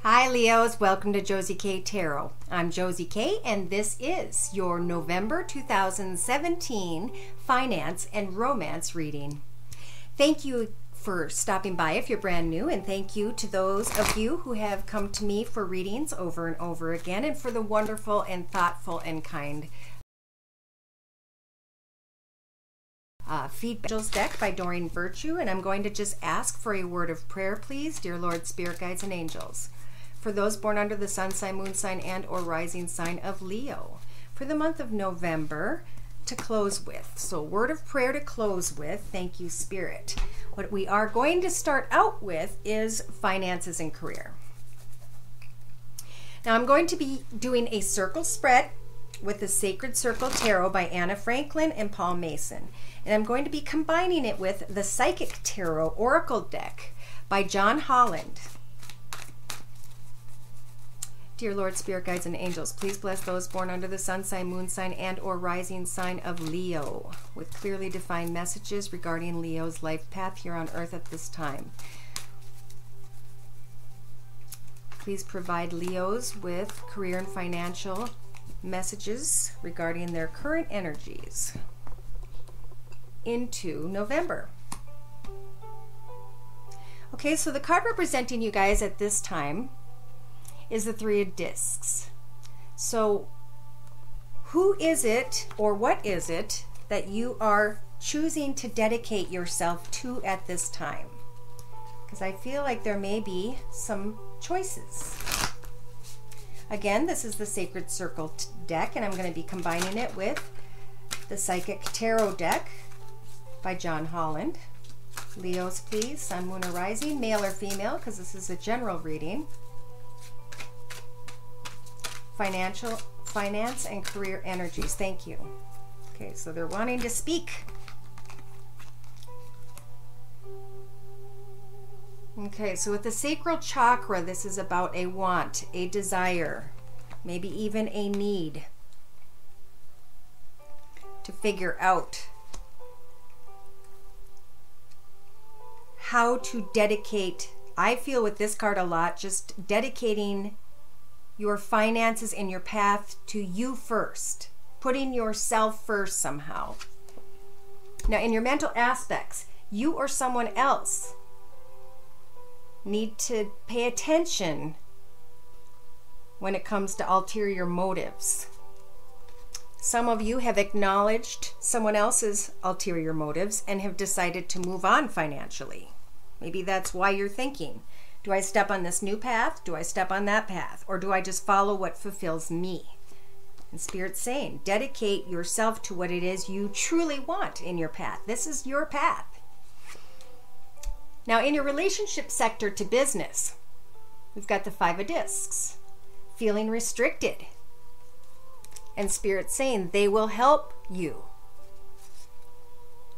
Hi Leos, welcome to Josie K Tarot. I'm Josie K and this is your November 2017 finance and romance reading. Thank you for stopping by if you're brand new, and thank you to those of you who have come to me for readings over and over again, and for the wonderful and thoughtful and kind feedback deck by Doreen Virtue. And I'm going to just ask for a word of prayer, please, dear Lord, Spirit Guides, and Angels. For those born under the sun sign, moon sign, and or rising sign of Leo, for the month of November to close with. So word of prayer to close with. Thank you, Spirit. What we are going to start out with is finances and career. Now I'm going to be doing a circle spread with the Sacred Circle Tarot by Anna Franklin and Paul Mason. And I'm going to be combining it with the Psychic Tarot Oracle deck by John Holland. Dear Lord, Spirit Guides, and Angels, please bless those born under the sun sign, moon sign, and or rising sign of Leo with clearly defined messages regarding Leo's life path here on earth at this time. Please provide Leos with career and financial messages regarding their current energies into November. Okay, so the card representing you guys at this time is the Three of Discs. So who is it, or what is it, that you are choosing to dedicate yourself to at this time? Because I feel like there may be some choices. Again, this is the Sacred Circle deck, and I'm going to be combining it with the Psychic Tarot deck by John Holland. Leos, please, sun, moon, or rising, male or female, because this is a general reading. Finance and career energies. Thank you. Okay, so they're wanting to speak. Okay, so with the sacral chakra, this is about a want, a desire, maybe even a need to figure out how to dedicate. I feel with this card a lot, just dedicating your finances and your path to you first, putting yourself first somehow. Now, in your mental aspects, you or someone else need to pay attention when it comes to ulterior motives. Some of you have acknowledged someone else's ulterior motives and have decided to move on financially. Maybe that's why you're thinking, do I step on this new path? Do I step on that path? Or do I just follow what fulfills me? And Spirit's saying, dedicate yourself to what it is you truly want in your path. This is your path. Now, in your relationship sector to business, we've got the Five of Discs, feeling restricted. And Spirit's saying they will help you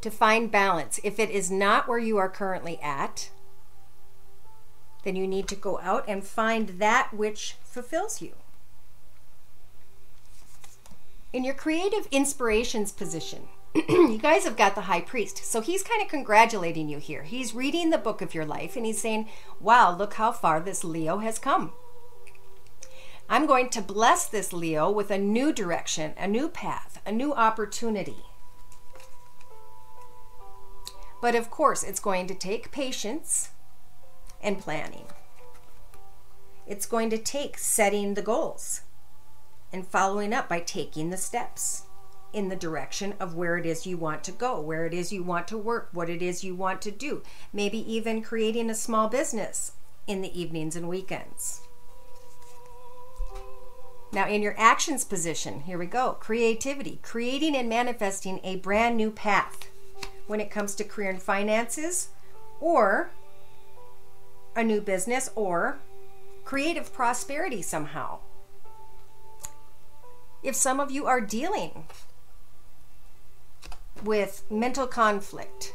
to find balance. If it is not where you are currently at, then you need to go out and find that which fulfills you. In your creative inspirations position, you guys have got the High Priest. So he's kind of congratulating you here. He's reading the book of your life and he's saying, wow, look how far this Leo has come. I'm going to bless this Leo with a new direction, a new path, a new opportunity. But of course, it's going to take patience and planning. It's going to take setting the goals and following up by taking the steps in the direction of where it is you want to go, where it is you want to work, what it is you want to do. Maybe even creating a small business in the evenings and weekends. Now, in your actions position, here we go. Creativity, creating and manifesting a brand new path when it comes to career and finances, or a new business, or creative prosperity somehow. If some of you are dealing with mental conflict,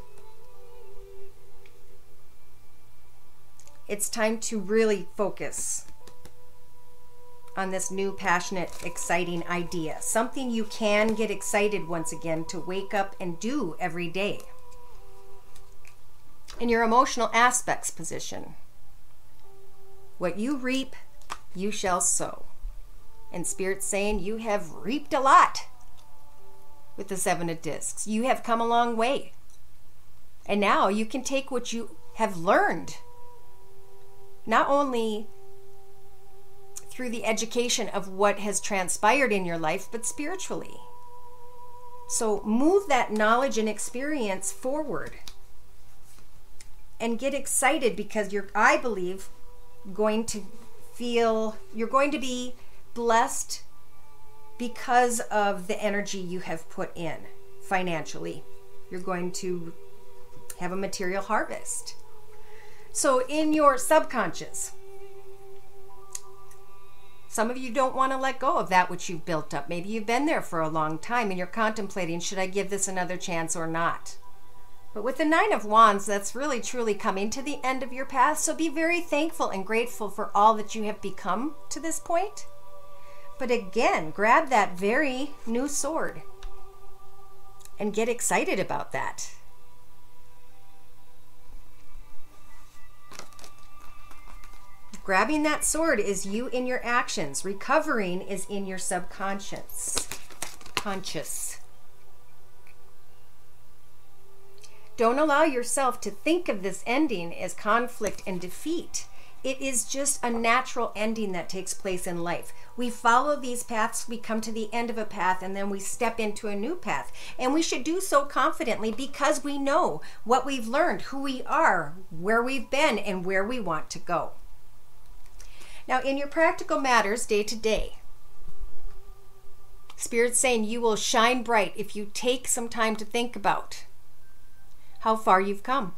it's time to really focus on this new, passionate, exciting idea. Something you can get excited once again to wake up and do every day. In your emotional aspects position, What you reap, you shall sow. And Spirit's saying you have reaped a lot with the Seven of Discs. You have come a long way. And now you can take what you have learned, not only through the education of what has transpired in your life, but spiritually. So move that knowledge and experience forward and get excited, because I believe, you're going to be blessed because of the energy you have put in financially. You're going to have a material harvest. So in your subconscious, some of you don't want to let go of that which you've built up. Maybe you've been there for a long time and you're contemplating, should I give this another chance or not? But with the Nine of Wands, that's really truly coming to the end of your path. So be very thankful and grateful for all that you have become to this point. But again, grab that very new sword and get excited about that. Grabbing that sword is you in your actions. Recovering is in your subconscious. Don't allow yourself to think of this ending as conflict and defeat. It is just a natural ending that takes place in life. We follow these paths, we come to the end of a path, and then we step into a new path. And we should do so confidently, because we know what we've learned, who we are, where we've been, and where we want to go. Now, in your practical matters day to day, Spirit's saying you will shine bright if you take some time to think about how far you've come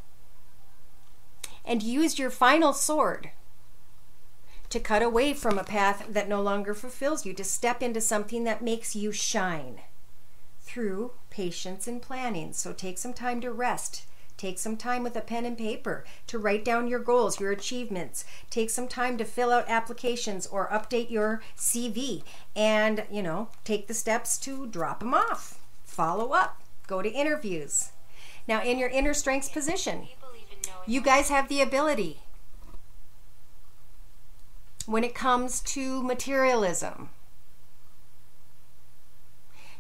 and use your final sword to cut away from a path that no longer fulfills you, to step into something that makes you shine through patience and planning. So take some time to rest. Take some time with a pen and paper to write down your goals, your achievements. Take some time to fill out applications or update your CV, and, take the steps to drop them off. Follow up. Go to interviews. Now, in your inner strengths position, you guys have the ability, when it comes to materialism,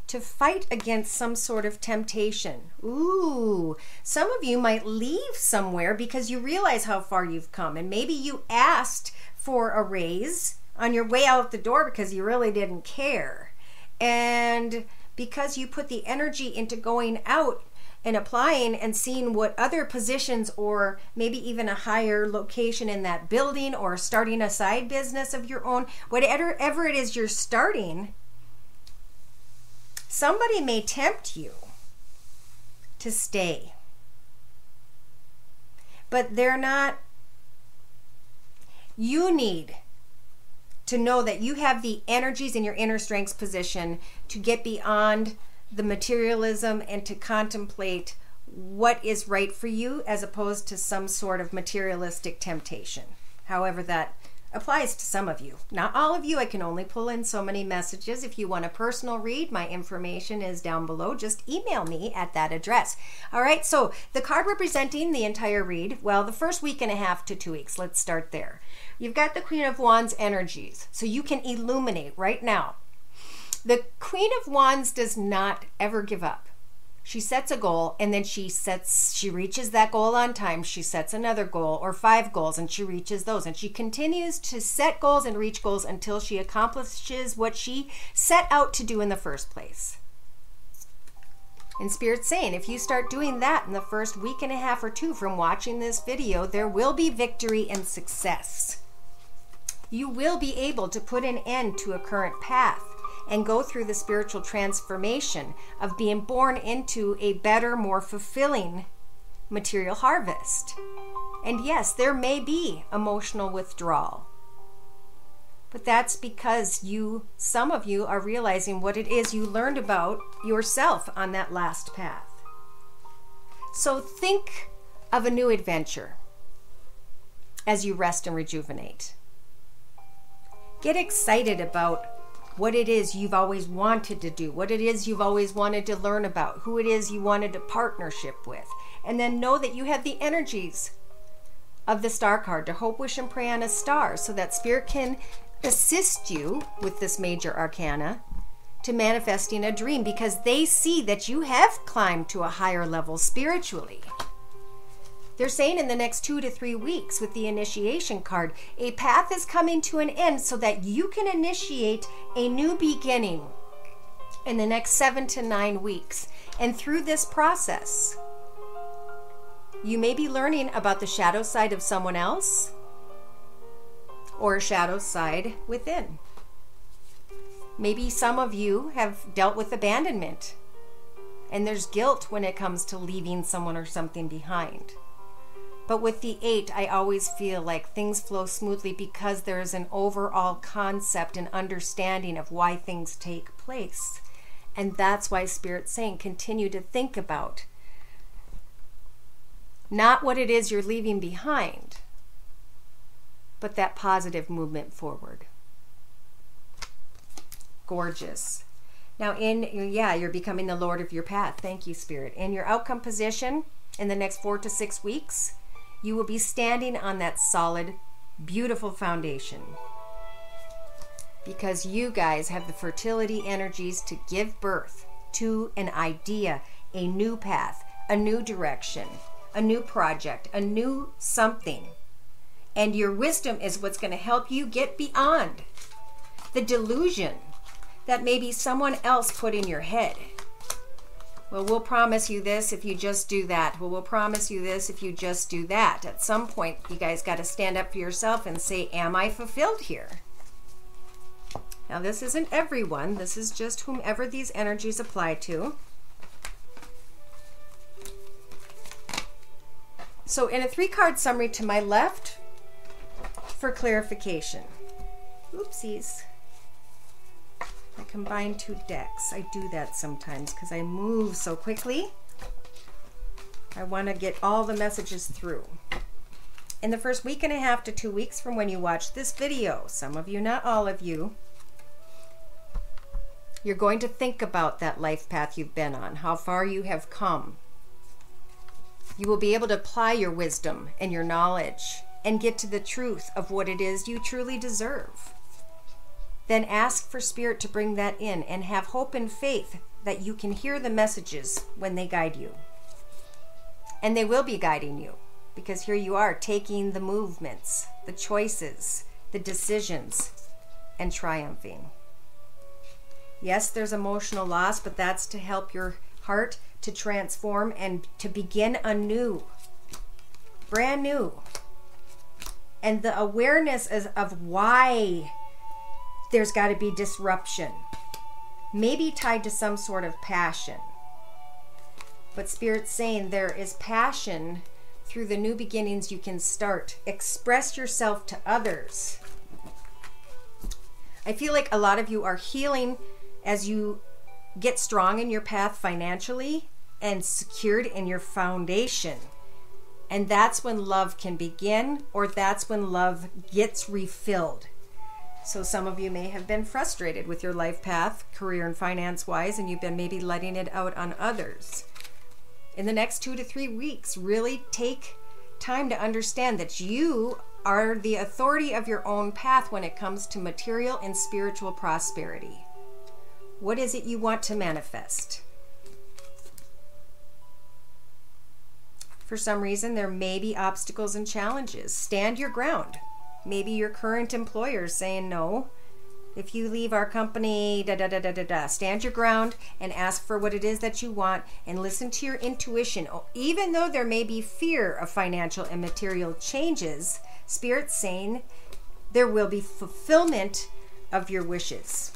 to fight against some sort of temptation. Ooh, some of you might leave somewhere because you realize how far you've come, and maybe you asked for a raise on your way out the door because you really didn't care. And because you put the energy into going out and applying and seeing what other positions, or maybe even a higher location in that building, or starting a side business of your own, whatever it is you're starting, somebody may tempt you to stay, but they're not. You need to know that you have the energies in your inner strengths position to get beyond the materialism and to contemplate what is right for you, as opposed to some sort of materialistic temptation. However, that applies to some of you. Not all of you. I can only pull in so many messages. If you want a personal read, my information is down below. Just email me at that address. All right, so the card representing the entire read, well, the first week and a half to 2 weeks. Let's start there. You've got the Queen of Wands energies, so you can illuminate right now. The Queen of Wands does not ever give up. She sets a goal, and then she reaches that goal on time. She sets another goal or 5 goals, and she reaches those. And she continues to set goals and reach goals until she accomplishes what she set out to do in the first place. And Spirit's saying, if you start doing that in the first week and a half or 2 from watching this video, there will be victory and success. You will be able to put an end to a current path and go through the spiritual transformation of being born into a better, more fulfilling material harvest. And yes, there may be emotional withdrawal, but that's because some of you are realizing what it is you learned about yourself on that last path. So think of a new adventure as you rest and rejuvenate. Get excited about what it is you've always wanted to do, what it is you've always wanted to learn about, who it is you wanted a partnership with. And then know that you have the energies of the star card, to hope, wish, and pray on a star, so that Spirit can assist you with this major arcana to manifesting a dream, because they see that you have climbed to a higher level spiritually. They're saying in the next 2 to 3 weeks with the initiation card, a path is coming to an end so that you can initiate a new beginning in the next 7 to 9 weeks. And through this process, you may be learning about the shadow side of someone else or a shadow side within. Maybe some of you have dealt with abandonment, and there's guilt when it comes to leaving someone or something behind. But with the 8, I always feel like things flow smoothly because there is an overall concept and understanding of why things take place. And that's why Spirit's saying continue to think about not what it is you're leaving behind, but that positive movement forward. Gorgeous. Now you're becoming the Lord of your path. Thank you, Spirit. In your outcome position in the next 4 to 6 weeks, you will be standing on that solid, beautiful foundation, because you guys have the fertility energies to give birth to an idea, a new path, a new direction, a new project, a new something. And your wisdom is what's going to help you get beyond the delusion that maybe someone else put in your head. Well, we'll promise you this if you just do that. Well, we'll promise you this if you just do that. At some point, you guys got to stand up for yourself and say, am I fulfilled here? Now, this isn't everyone. This is just whomever these energies apply to. So in a 3-card summary to my left, for clarification. Oopsies. I combined 2 decks. I do that sometimes because I move so quickly. I want to get all the messages through. In the first week and a half to 2 weeks from when you watch this video, some of you, not all of you, you're going to think about that life path you've been on, how far you have come. You will be able to apply your wisdom and your knowledge and get to the truth of what it is you truly deserve. Then ask for Spirit to bring that in, and have hope and faith that you can hear the messages when they guide you. And they will be guiding you, because here you are taking the movements, the choices, the decisions, and triumphing. Yes, there's emotional loss, but that's to help your heart to transform and to begin anew, brand new. And the awareness of why there's got to be disruption, maybe tied to some sort of passion. But Spirit's saying there is passion through the new beginnings you can start. Express yourself to others. I feel like a lot of you are healing as you get strong in your path financially and secured in your foundation. And that's when love can begin, or that's when love gets refilled. So some of you may have been frustrated with your life path, career and finance wise, and you've been maybe letting it out on others. In the next 2 to 3 weeks, really take time to understand that you are the authority of your own path when it comes to material and spiritual prosperity. What is it you want to manifest? For some reason, there may be obstacles and challenges. Stand your ground. Maybe your current employer is saying no. If you leave our company, stand your ground and ask for what it is that you want, and listen to your intuition. Even though there may be fear of financial and material changes, Spirit's saying there will be fulfillment of your wishes.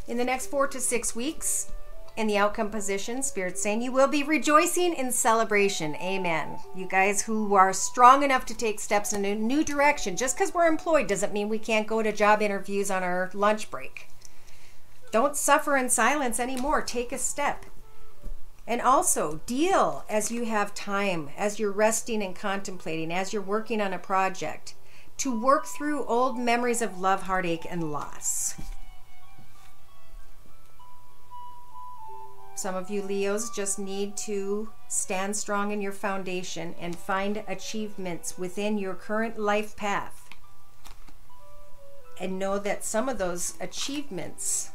In the next 4 to 6 weeks, in the outcome position, Spirit's saying you will be rejoicing in celebration. Amen. You guys who are strong enough to take steps in a new direction. Just because we're employed doesn't mean we can't go to job interviews on our lunch break. Don't suffer in silence anymore. Take a step. And also deal as you have time, as you're resting and contemplating, as you're working on a project, to work through old memories of love, heartache, and loss. Some of you Leos just need to stand strong in your foundation and find achievements within your current life path. And know that some of those achievements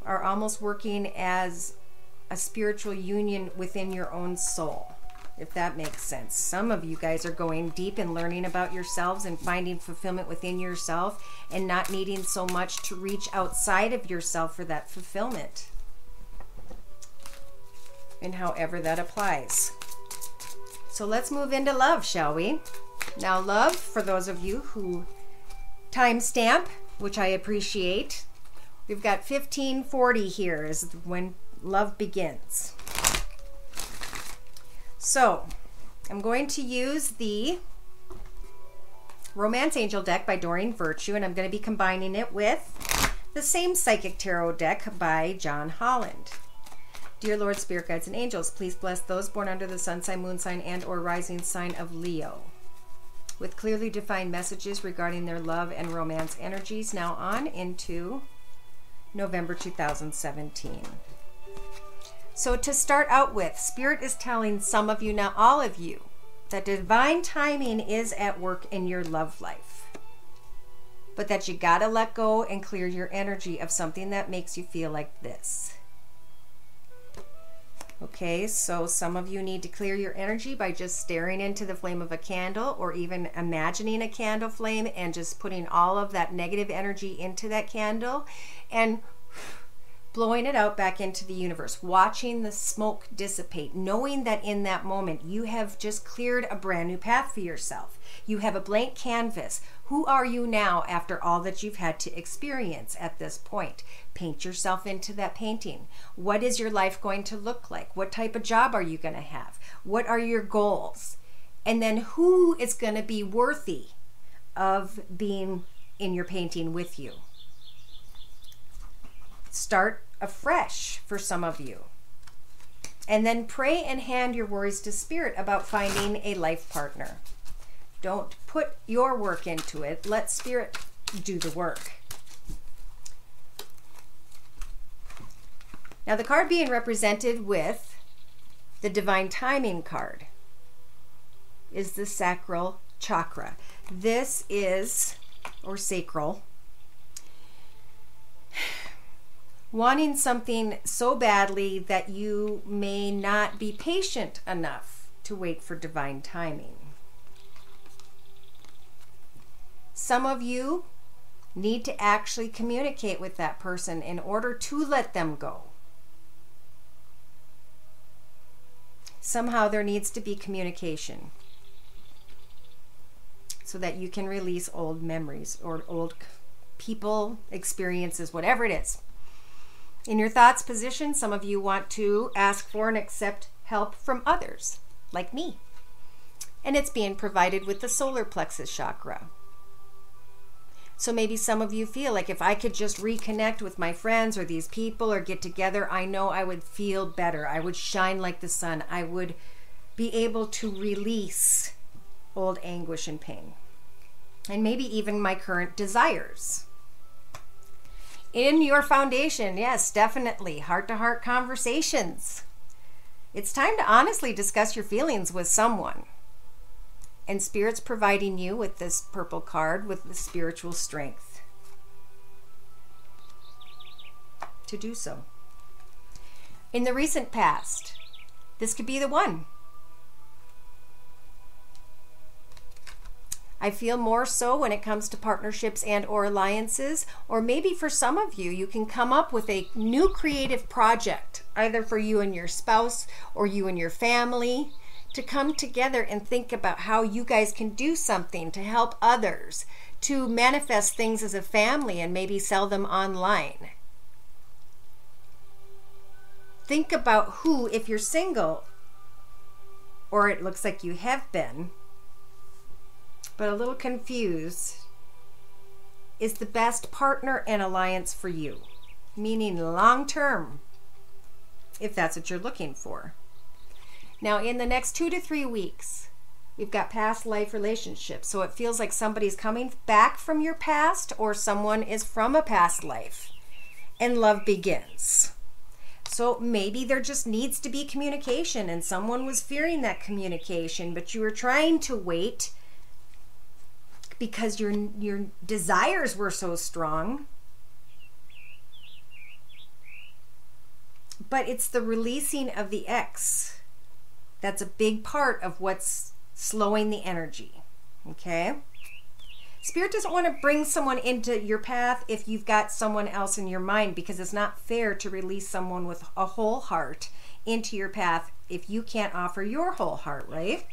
are almost working as a spiritual union within your own soul, if that makes sense. Some of you guys are going deep and learning about yourselves and finding fulfillment within yourself and not needing so much to reach outside of yourself for that fulfillment. And however that applies. So let's move into love, shall we? Now, love, for those of you who timestamp, which I appreciate, we've got 1540 here is when love begins. So, I'm going to use the Romance Angel deck by Doreen Virtue, and I'm going to be combining it with the same Psychic Tarot deck by John Holland. Dear Lord, Spirit Guides, and Angels, please bless those born under the sun sign, moon sign, and or rising sign of Leo with clearly defined messages regarding their love and romance energies now on into November 2017. So to start out with, Spirit is telling some of you, not all of you, that divine timing is at work in your love life. But that you gotta let go and clear your energy of something that makes you feel like this. Okay, so some of you need to clear your energy by just staring into the flame of a candle or even imagining a candle flame and just putting all of that negative energy into that candle and blowing it out back into the universe, watching the smoke dissipate, knowing that in that moment you have just cleared a brand new path for yourself. You have a blank canvas. Who are you now after all that you've had to experience at this point? Paint yourself into that painting. What is your life going to look like? What type of job are you going to have? What are your goals? And then who is going to be worthy of being in your painting with you? Start afresh for some of you. And then pray and hand your worries to Spirit about finding a life partner. Don't put your work into it. Let Spirit do the work. Now, the card being represented with the Divine Timing card is the sacral chakra. This is, or sacral, wanting something so badly that you may not be patient enough to wait for divine timing. Some of you need to actually communicate with that person in order to let them go. Somehow there needs to be communication so that you can release old memories or old people, experiences, whatever it is. In your thoughts position, some of you want to ask for and accept help from others, like me. And it's being provided with the solar plexus chakra. So maybe some of you feel like if I could just reconnect with my friends or these people or get together, I know I would feel better. I would shine like the sun. I would be able to release old anguish and pain. And maybe even my current desires. In your foundation, yes, definitely. Heart-to-heart conversations. It's time to honestly discuss your feelings with someone. And Spirit's providing you with this purple card with the spiritual strength to do so. In the recent past, this could be the one. I feel more so when it comes to partnerships and or alliances, or maybe for some of you, you can come up with a new creative project, either for you and your spouse or you and your family, to come together and think about how you guys can do something to help others, to manifest things as a family and maybe sell them online. Think about who, if you're single, or it looks like you have been, but a little confused, is the best partner and alliance for you, meaning long term, if that's what you're looking for. Now, in the next 2 to 3 weeks, we've got past life relationships. So it feels like somebody's coming back from your past or someone is from a past life. and love begins. So maybe there just needs to be communication, and someone was fearing that communication, but you were trying to wait because your desires were so strong. But it's the releasing of the ex that's a big part of what's slowing the energy. Okay? Spirit doesn't want to bring someone into your path if you've got someone else in your mind, because it's not fair to release someone with a whole heart into your path if you can't offer your whole heart, right?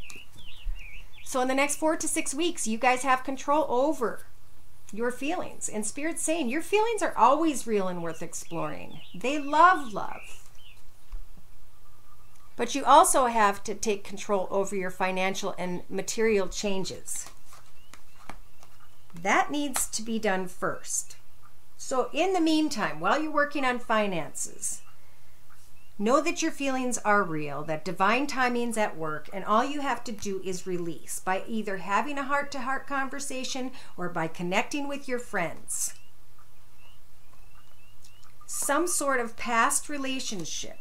So in the next 4 to 6 weeks, you guys have control over your feelings. And Spirit's saying your feelings are always real and worth exploring. They love love. But you also have to take control over your financial and material changes. That needs to be done first. So in the meantime, while you're working on finances, know that your feelings are real, that divine timing's at work, and all you have to do is release by either having a heart-to-heart conversation or by connecting with your friends. Some sort of past relationship,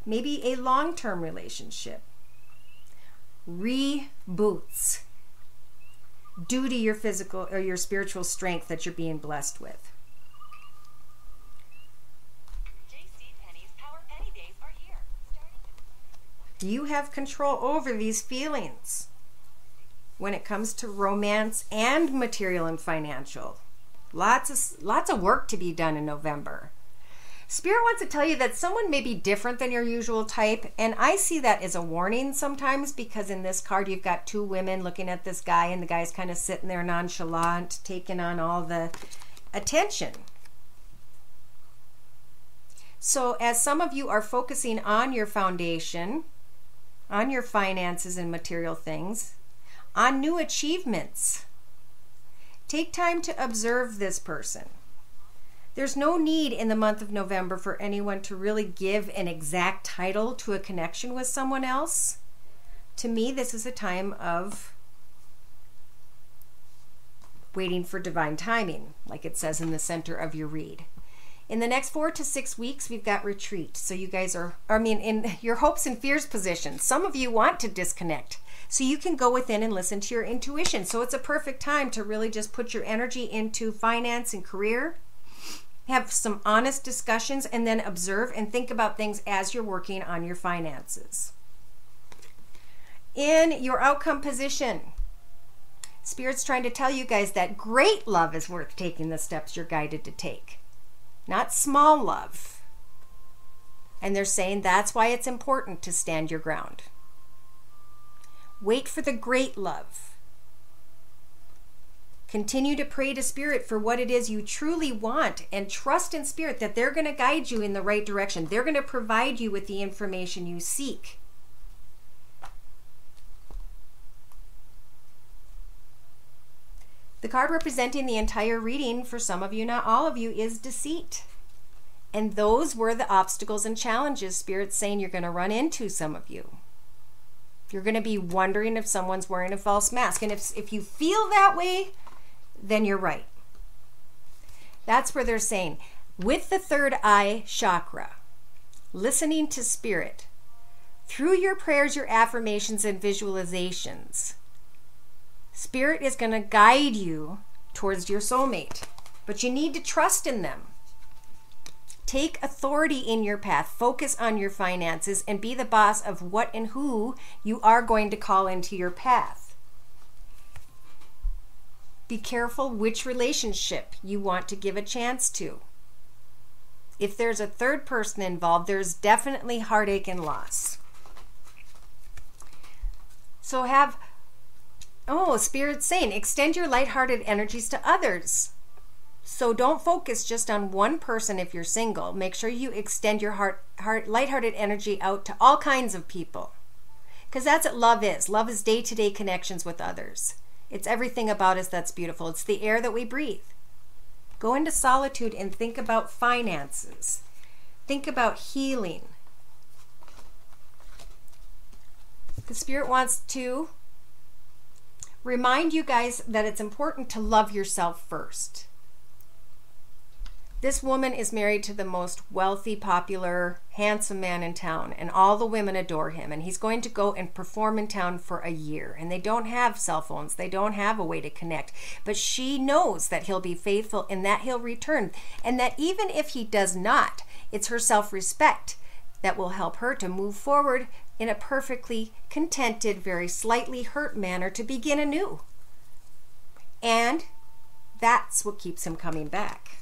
maybe a long-term relationship, reboots due to your physical or your spiritual strength that you're being blessed with. You have control over these feelings when it comes to romance and material and financial. Lots of work to be done in November. Spirit wants to tell you that someone may be different than your usual type, and I see that as a warning sometimes, because in this card you've got 2 women looking at this guy, and the guy's kind of sitting there nonchalant, taking on all the attention. So as some of you are focusing on your foundation, on your finances and material things, on new achievements, take time to observe this person. There's no need in the month of November for anyone to really give an exact title to a connection with someone else. To me, this is a time of waiting for divine timing, like it says in the center of your read. In the next 4 to 6 weeks, we've got retreat. So you guys are, in your hopes and fears position. Some of you want to disconnect, so you can go within and listen to your intuition. So it's a perfect time to really just put your energy into finance and career. Have some honest discussions, and then observe and think about things as you're working on your finances. In your outcome position, Spirit's trying to tell you guys that great love is worth taking the steps you're guided to take, not small love. And they're saying that's why it's important to stand your ground. Wait for the great love. Continue to pray to Spirit for what it is you truly want, and trust in Spirit that they're going to guide you in the right direction. They're going to provide you with the information you seek. The card representing the entire reading, for some of you, not all of you, is deceit. And those were the obstacles and challenges Spirit's saying you're going to run into, some of you. You're going to be wondering if someone's wearing a false mask. And if you feel that way, then you're right. That's where they're saying, with the third eye chakra, listening to Spirit, through your prayers, your affirmations, and visualizations, Spirit is going to guide you towards your soulmate. But you need to trust in them. Take authority in your path. Focus on your finances and be the boss of what and who you are going to call into your path. Be careful which relationship you want to give a chance to. If there's a third person involved, there's definitely heartache and loss. So Spirit's saying, extend your lighthearted energies to others. So don't focus just on one person if you're single. Make sure you extend your lighthearted energy out to all kinds of people. Because that's what love is. Love is day-to-day connections with others. It's everything about us that's beautiful. It's the air that we breathe. Go into solitude and think about finances. Think about healing. The Spirit wants to remind you guys that it's important to love yourself first. This woman is married to the most wealthy, popular, handsome man in town, and all the women adore him. And he's going to go and perform in town for a year. And they don't have cell phones. They don't have a way to connect. But she knows that he'll be faithful and that he'll return. And that even if he does not, it's her self-respect that will help her to move forward in a perfectly contented, very slightly hurt manner to begin anew. And that's what keeps him coming back.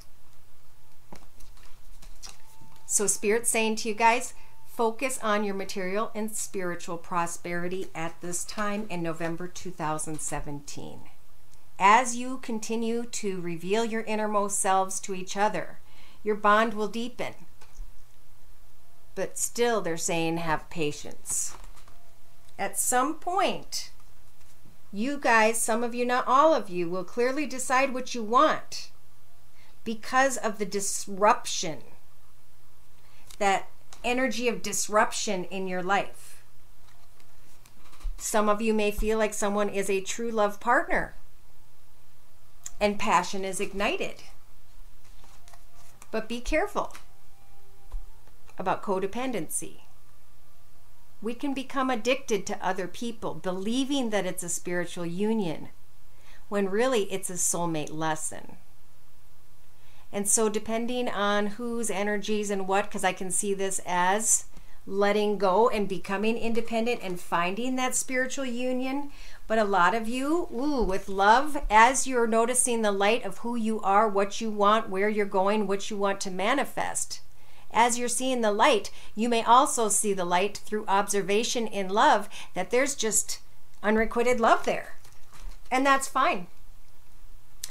So Spirit's saying to you guys, focus on your material and spiritual prosperity at this time in November 2017. As you continue to reveal your innermost selves to each other, your bond will deepen. But still, they're saying, have patience. At some point, you guys, some of you, not all of you, will clearly decide what you want because of the disruption, that energy of disruption in your life. Some of you may feel like someone is a true love partner and passion is ignited. But be careful about codependency. We can become addicted to other people, believing that it's a spiritual union, when really it's a soulmate lesson. And so depending on whose energies and what, because I can see this as letting go and becoming independent and finding that spiritual union. But a lot of you, with love, as you're noticing the light of who you are, what you want, where you're going, what you want to manifest, as you're seeing the light, you may also see the light through observation in love, that there's just unrequited love there. And that's fine.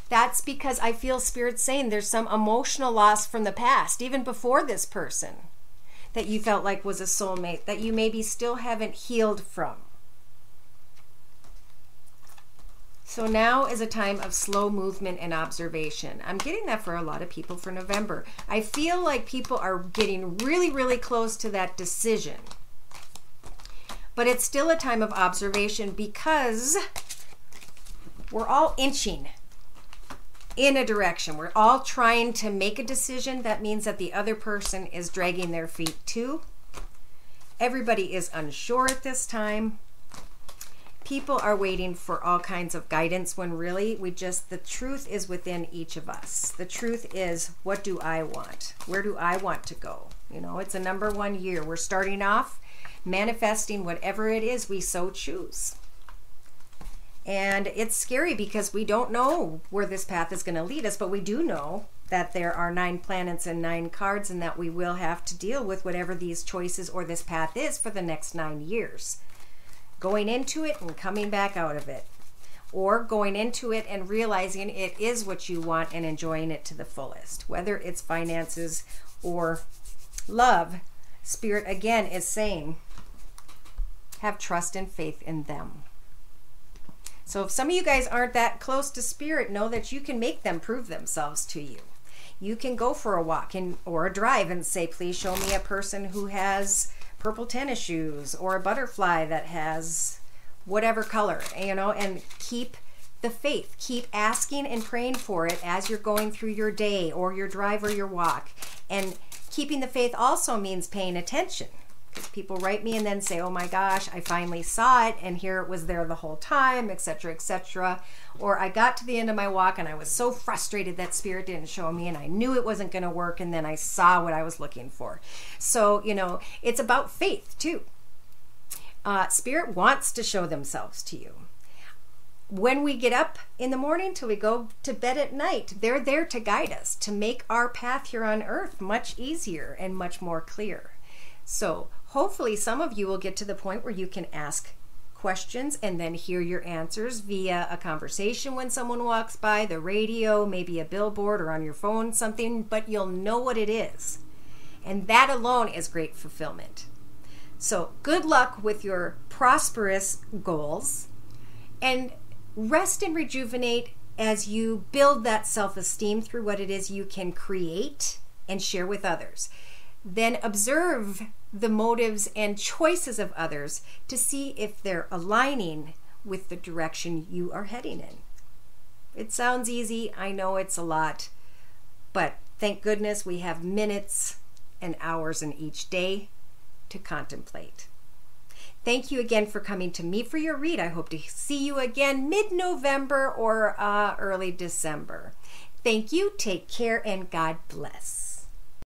That's because I feel Spirit saying there's some emotional loss from the past, even before this person, that you felt like was a soulmate, that you maybe still haven't healed from. So now is a time of slow movement and observation. I'm getting that for a lot of people for November. I feel like people are getting really, really close to that decision. But it's still a time of observation because we're all inching in a direction. We're all trying to make a decision. That means that the other person is dragging their feet too. Everybody is unsure at this time. People are waiting for all kinds of guidance when really the truth is within each of us. The truth is, what do I want? Where do I want to go? You know, it's a number one year. We're starting off manifesting whatever it is we so choose. And it's scary because we don't know where this path is going to lead us, but we do know that there are 9 planets and 9 cards, and that we will have to deal with whatever these choices or this path is for the next 9 years. Going into it and coming back out of it. Or going into it and realizing it is what you want and enjoying it to the fullest. Whether it's finances or love, Spirit again is saying, have trust and faith in them. So if some of you guys aren't that close to Spirit, know that you can make them prove themselves to you. You can go for a walk or a drive and say, please show me a person who has purple tennis shoes or a butterfly that has whatever color, you know, and keep the faith. Keep asking and praying for it as you're going through your day or your drive or your walk. And keeping the faith also means paying attention. Because people write me and then say, oh my gosh, I finally saw it and here it was there the whole time, etc., etc. Or I got to the end of my walk and I was so frustrated that Spirit didn't show me and I knew it wasn't going to work, and then I saw what I was looking for. So, you know, it's about faith too. Spirit wants to show themselves to you. When we get up in the morning till we go to bed at night, they're there to guide us, to make our path here on earth much easier and much more clear. So hopefully some of you will get to the point where you can ask questions and then hear your answers via a conversation when someone walks by, the radio, maybe a billboard, or on your phone, something, but you'll know what it is. And that alone is great fulfillment. So good luck with your prosperous goals, and rest and rejuvenate as you build that self-esteem through what it is you can create and share with others. Then observe the motives and choices of others to see if they're aligning with the direction you are heading in. It sounds easy. I know it's a lot, but Thank goodness we have minutes and hours in each day to contemplate. Thank you again for coming to me for your read. I hope to see you again mid-November or early December. Thank you. Take care and God bless.